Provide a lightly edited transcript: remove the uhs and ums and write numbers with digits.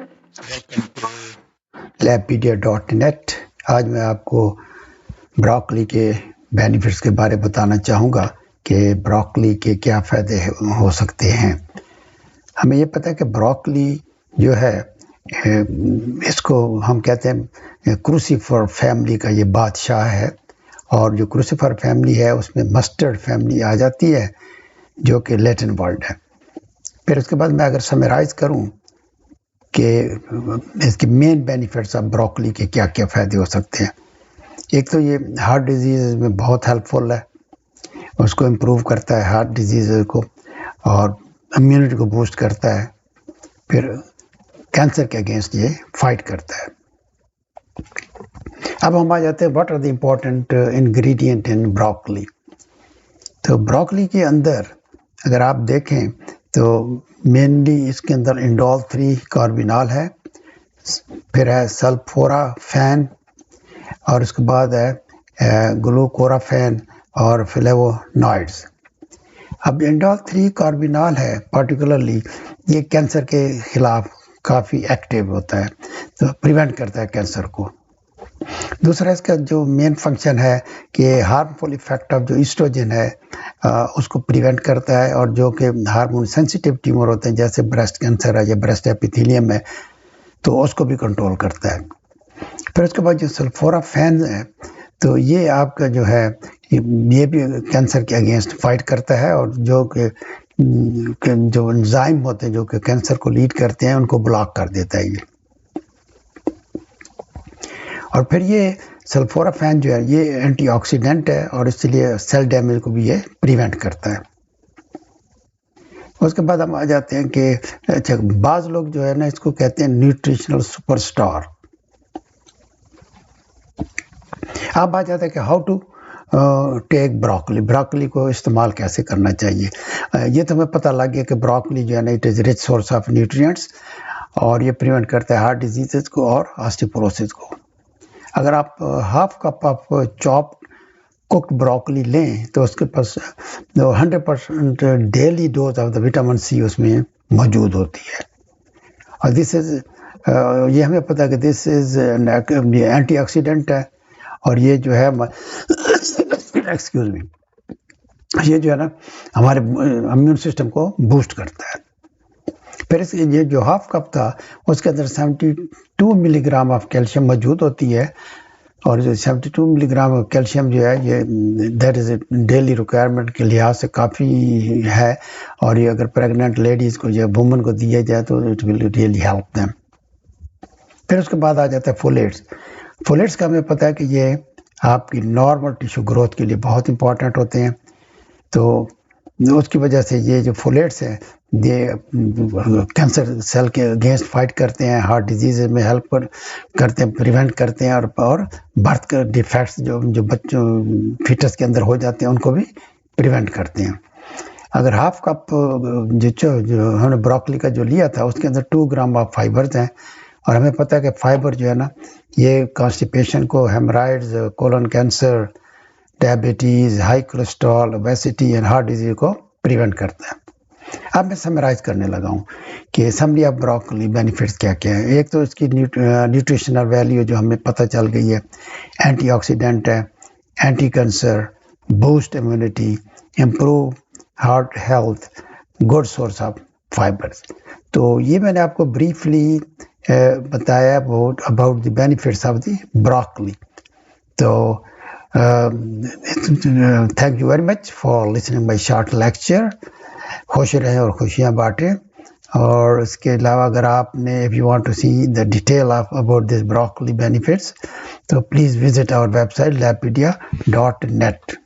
Welcome to labpedia.net۔ آج میں آپ کو بروکلی کے بینیفٹس کے بارے بتانا چاہوں گا کہ بروکلی کے کیا فائدے ہو سکتے ہیں۔ ہمیں یہ پتہ ہے کہ بروکلی جو ہے اس کو ہم کہتے ہیں کروسیفر فیملی کا یہ بادشاہ ہے، اور جو کروسیفر فیملی ہے اس میں مسٹرڈ فیملی آ جاتی ہے جو کہ لیٹن ورڈ ہے۔ پھر اس کے بعد میں اگر سمرائز کروں کہ اس کی مین بینیفٹس آف بروکلی کے کیا کیا فائدے ہو سکتے ہیں، ایک تو یہ ہارٹ ڈیزیز میں بہت ہیلپ فل ہے، اس کو امپروو کرتا ہے ہارٹ ڈیزیز کو، اور امیونٹی کو بوسٹ کرتا ہے، پھر کینسر کے اگینسٹ یہ فائٹ کرتا ہے۔ اب ہم آ جاتے ہیں what are the important ingredient in broccoli. تو بروکلی کے اندر اگر آپ دیکھیں تو مینلی اس کے اندر انڈول 3 کاربینال ہے، پھر ہے سلفورا فین، اور اس کے بعد ہے گلوکورا فین اور فلیوونوائڈز۔ اب انڈول 3 کاربینال ہے پرٹیکولرلی، یہ کینسر کے خلاف کافی ایکٹیو ہوتا ہے، تو پریونٹ کرتا ہے کینسر کو۔ دوسرا اس کا جو مین فنکشن ہے کہ ہارمفل ایفیکٹ آف جو ایسٹروجن ہے اس کو پریونٹ کرتا ہے، اور جو کہ ہارمون سینسیٹیو ٹیومر ہوتے ہیں جیسے بریسٹ کینسر ہے یا بریسٹ ایپیتھیلیم ہے تو اس کو بھی کنٹرول کرتا ہے۔ پھر اس کے بعد جو سلفورا فین ہے تو یہ آپ کا جو ہے یہ بھی کینسر کے اگینسٹ فائٹ کرتا ہے، اور جو کہ جو انزائم ہوتے ہیں جو کہ کینسر کو لیڈ کرتے ہیں ان کو بلاک کر دیتا ہے یہ۔ اور پھر یہ سلفورا فین جو ہے یہ اینٹی آکسیڈنٹ ہے، اور اس لیے سیل ڈیمیج کو بھی یہ پریونٹ کرتا ہے۔ اس کے بعد ہم آ جاتے ہیں کہ اچھا بعض لوگ جو ہے نا اس کو کہتے ہیں نیوٹریشنل سپر سٹار۔ اب آ جاتا ہے کہ how to take broccoli, broccoli کو استعمال کیسے کرنا چاہیے۔ یہ تو ہمیں پتہ لگ گیا کہ بروکلی جو ہے نا it is reach source of nutrients, اور یہ پریونٹ کرتا ہے ہارٹ ڈیزیزز کو اور آسٹیوپوروسس کو۔ اگر آپ half cup of chopped cooked broccoli لیں تو اس کے پاس 100% daily dose of the vitamin C اس میں موجود ہوتی ہے، اور دس از یہ ہمیں پتہ ہے کہ دس از اینٹی آکسیڈنٹ ہے، اور یہ جو ہے ایکسکیوز می یہ جو ہے نا ہمارے امیون سسٹم کو بوسٹ کرتا ہے۔ پھر اس یہ جو ہاف کپ تھا اس کے اندر 72 ملی گرام آف کیلشیم موجود ہوتی ہے، اور جو 72 ملی گرام آف کیلشیم جو ہے یہ دیٹ از ڈیلی ریکوائرمنٹ کے لحاظ سے کافی ہے، اور یہ اگر پریگننٹ لیڈیز کو یا وومن کو دیا جائے تو it will really help them. پھر اس کے بعد آ جاتا ہے فولیٹس۔ فولیٹس کا ہمیں پتہ ہے کہ یہ آپ کی نارمل ٹیشو گروتھ کے لیے بہت امپورٹنٹ ہوتے ہیں، تو اس کی وجہ سے یہ جو فولیٹس ہیں یہ کینسر سیل کے اگینسٹ فائٹ کرتے ہیں، ہارٹ ڈیزیز میں ہیلپ کرتے ہیں، پریونٹ کرتے ہیں، اور برتھ کے ڈیفیکٹس جو بچوں فیٹس کے اندر ہو جاتے ہیں ان کو بھی پریونٹ کرتے ہیں۔ اگر ہاف کپ جو ہم نے بروکلی کا جو لیا تھا اس کے اندر 2 گرام آف فائبرز ہیں، اور ہمیں پتہ ہے کہ فائبر جو ہے نا یہ کانسٹیپیشن کو، haemorrhoids, colon cancer, diabetes, high cholesterol, obesity and heart disease کو پریونٹ کرتا ہے۔ اب میں سمرائز کرنے لگا ہوں کہ سمری آف بروکلی بینیفٹس کیا کیا ہیں۔ ایک تو اس کی نیوٹریشنل ویلیو جو ہمیں پتہ چل گئی ہے، اینٹی آکسیڈنٹ ہے، anti cancer, boost immunity, improve heart health, good source of fibres. تو یہ میں نے آپ کو بریفلی بتایا about the benefits of the broccoli. تو thank you very much for listening my short lecture. خوش رہیں اور خوشیاں بانٹیں، اور اس کے علاوہ اگر آپ نے if you want to see the detail about this broccoli benefits تو please visit our website labpedia.net۔